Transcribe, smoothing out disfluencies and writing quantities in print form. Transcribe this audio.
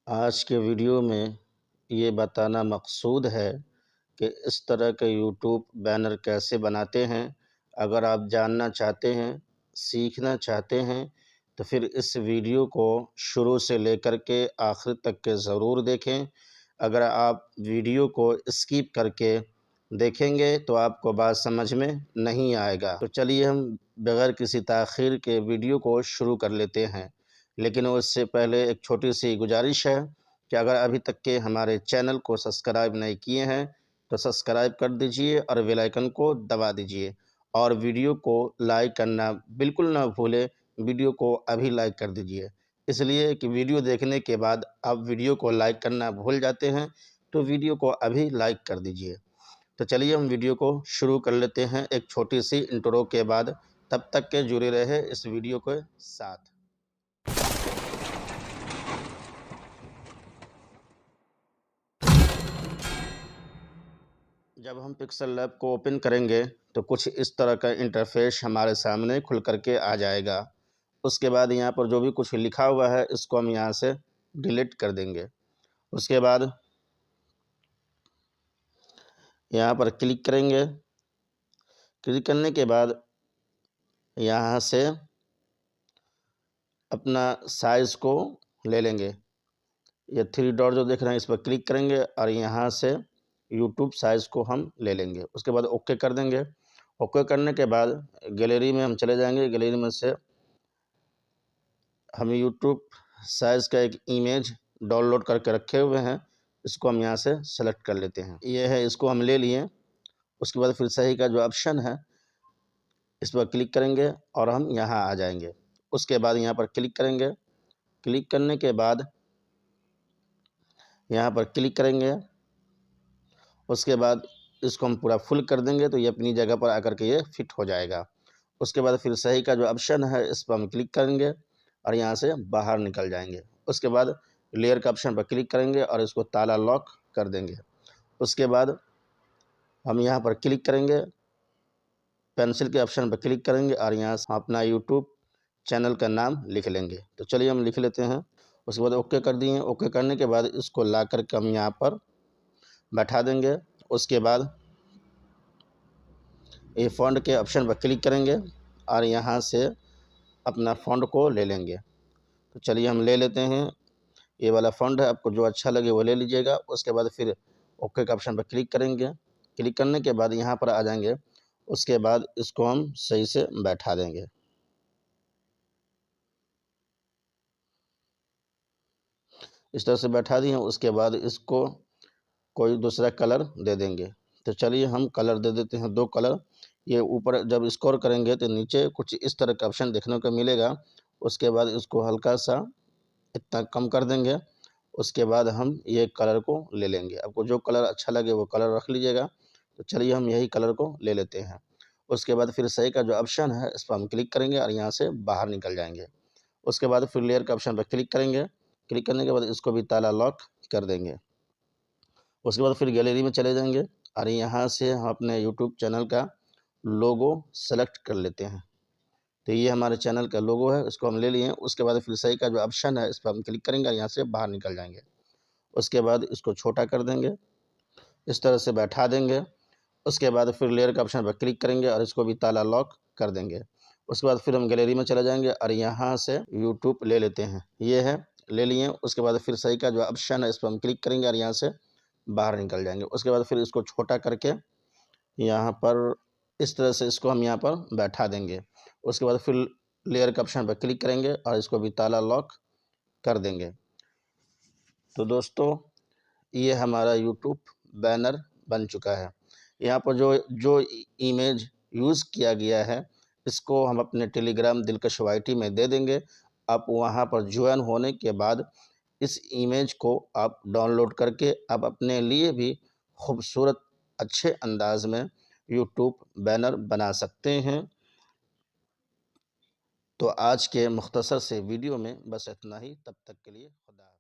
आज के वीडियो में ये बताना मकसूद है कि इस तरह के यूट्यूब बैनर कैसे बनाते हैं। अगर आप जानना चाहते हैं, सीखना चाहते हैं, तो फिर इस वीडियो को शुरू से लेकर के आखिर तक के ज़रूर देखें। अगर आप वीडियो को स्किप करके देखेंगे तो आपको बात समझ में नहीं आएगा। तो चलिए हम बगैर किसी ताख़ीर के वीडियो को शुरू कर लेते हैं। लेकिन उससे पहले एक छोटी सी गुजारिश है कि अगर अभी तक के हमारे चैनल को सब्सक्राइब नहीं किए हैं तो सब्सक्राइब कर दीजिए और बेल आइकन को दबा दीजिए और वीडियो को लाइक करना बिल्कुल ना भूलें। वीडियो को अभी लाइक कर दीजिए, इसलिए कि वीडियो देखने के बाद आप वीडियो को लाइक करना भूल जाते हैं, तो वीडियो को अभी लाइक कर दीजिए। तो चलिए हम वीडियो को शुरू कर लेते हैं एक छोटी सी इंट्रो के बाद। तब तक के जुड़े रहे इस वीडियो के साथ। जब हम पिक्सल लैब को ओपन करेंगे तो कुछ इस तरह का इंटरफेस हमारे सामने खुल करके आ जाएगा। उसके बाद यहाँ पर जो भी कुछ लिखा हुआ है इसको हम यहाँ से डिलीट कर देंगे। उसके बाद यहाँ पर क्लिक करेंगे। क्लिक करने के बाद यहाँ से अपना साइज़ को ले लेंगे। ये थ्री डॉट जो देख रहे हैं इस पर क्लिक करेंगे और यहाँ से यूट्यूब साइज़ को हम ले लेंगे। उसके बाद ओके कर देंगे। ओके करने के बाद गैलरी में हम चले जाएंगे। गैलरी में से हम यूट्यूब साइज़ का एक इमेज डाउनलोड करके रखे हुए हैं, इसको हम यहाँ से सेलेक्ट कर लेते हैं। ये है, इसको हम ले लिए। उसके बाद फिर सही का जो ऑप्शन है इस पर क्लिक करेंगे और हम यहाँ आ जाएंगे। उसके बाद यहाँ पर क्लिक करेंगे। क्लिक करने के बाद यहाँ पर क्लिक करेंगे। उसके बाद इसको हम पूरा फुल कर देंगे तो ये अपनी जगह पर आकर के ये फिट हो जाएगा। उसके बाद फिर सही का जो ऑप्शन है इस पर हम क्लिक करेंगे और यहाँ से बाहर निकल जाएंगे। उसके बाद लेयर का ऑप्शन पर क्लिक करेंगे और इसको ताला लॉक कर देंगे। उसके बाद हम यहाँ पर क्लिक करेंगे, पेंसिल के ऑप्शन पर क्लिक करेंगे और यहाँ से अपना यूट्यूब चैनल का नाम लिख लेंगे। तो चलिए हम लिख लेते हैं। उसके बाद ओके कर दिए। ओके करने के बाद इसको ला करके हम यहाँ पर बैठा देंगे। उसके बाद ये फ़ॉन्ट के ऑप्शन पर क्लिक करेंगे और यहाँ से अपना फ़ॉन्ट को ले लेंगे। तो चलिए हम ले लेते हैं। ये वाला फ़ॉन्ट है, आपको जो अच्छा लगे वो ले लीजिएगा। उसके बाद फिर ओके के ऑप्शन पर क्लिक करेंगे। क्लिक करने के बाद यहाँ पर आ जाएंगे। उसके बाद इसको हम सही से बैठा देंगे। इस तरह से बैठा दिए। उसके बाद इसको कोई दूसरा कलर दे देंगे। तो चलिए हम कलर दे देते हैं, 2 कलर। ये ऊपर जब स्क्रॉल करेंगे तो नीचे कुछ इस तरह का ऑप्शन देखने को मिलेगा। उसके बाद इसको हल्का सा इतना कम कर देंगे। उसके बाद हम ये कलर को ले लेंगे। आपको जो कलर अच्छा लगे वो कलर रख लीजिएगा। तो चलिए हम यही कलर को ले लेते हैं। उसके बाद फिर सही का जो ऑप्शन है इस पर हम क्लिक करेंगे और यहाँ से बाहर निकल जाएंगे। उसके बाद फिर लेयर का ऑप्शन पर क्लिक करेंगे। क्लिक करने के बाद इसको भी ताला लॉक कर देंगे। उसके बाद फिर गैलरी में चले जाएंगे और यहाँ से हम अपने यूट्यूब चैनल का लोगो सेलेक्ट कर लेते हैं। तो ये हमारे चैनल का लोगो है, इसको हम ले लिए। उसके बाद फिर सही का जो ऑप्शन है इस पर हम क्लिक करेंगे और यहाँ से बाहर निकल जाएंगे। उसके बाद इसको छोटा कर देंगे, इस तरह से बैठा देंगे। उसके बाद फिर लेयर का ऑप्शन पर क्लिक करेंगे और इसको भी ताला लॉक कर देंगे। उसके बाद फिर हम गैलरी में चले जाएंगे और यहाँ से यूट्यूब ले लेते हैं। ये है, ले लिए। उसके बाद फिर सही का जो ऑप्शन है इस पर हम क्लिक करेंगे और यहाँ से बाहर निकल जाएंगे। उसके बाद फिर इसको छोटा करके यहाँ पर इस तरह से इसको हम यहाँ पर बैठा देंगे। उसके बाद फिर लेयर के ऑप्शन पर क्लिक करेंगे और इसको भी ताला लॉक कर देंगे। तो दोस्तों, ये हमारा यूट्यूब बैनर बन चुका है। यहाँ पर जो जो इमेज यूज़ किया गया है इसको हम अपने टेलीग्राम दिलकश वाईटी में दे देंगे। आप वहाँ पर ज्वाइन होने के बाद इस इमेज को आप डाउनलोड करके आप अपने लिए भी खूबसूरत अच्छे अंदाज में यूट्यूब बैनर बना सकते हैं। तो आज के मुख्तसर से वीडियो में बस इतना ही। तब तक के लिए खुदा।